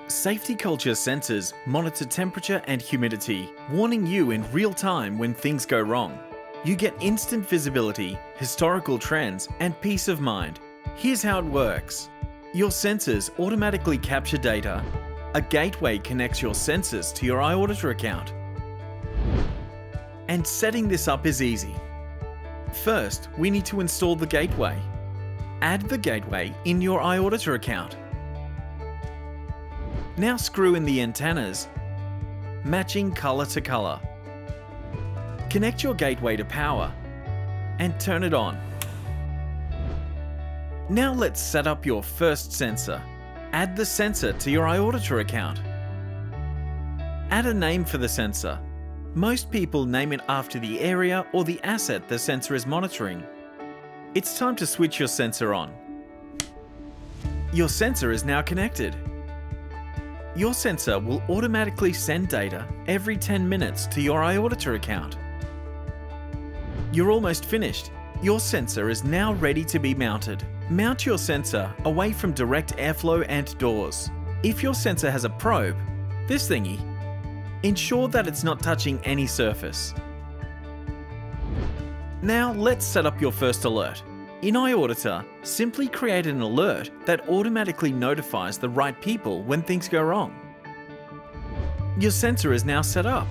SafetyCulture sensors monitor temperature and humidity, warning you in real time when things go wrong. You get instant visibility, historical trends, and peace of mind. Here's how it works. Your sensors automatically capture data. A gateway connects your sensors to your iAuditor account. And setting this up is easy. First, we need to install the gateway. Add the gateway in your iAuditor account. Now screw in the antennas, matching color to color. Connect your gateway to power and turn it on. Now let's set up your first sensor. Add the sensor to your iAuditor account. Add a name for the sensor. Most people name it after the area or the asset the sensor is monitoring. It's time to switch your sensor on. Your sensor is now connected. Your sensor will automatically send data every 10 minutes to your iAuditor account. You're almost finished. Your sensor is now ready to be mounted. Mount your sensor away from direct airflow and doors. If your sensor has a probe, this thingy, ensure that it's not touching any surface. Now let's set up your first alert. In iAuditor, simply create an alert that automatically notifies the right people when things go wrong. Your sensor is now set up.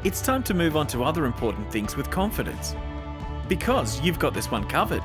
It's time to move on to other important things with confidence, because you've got this one covered.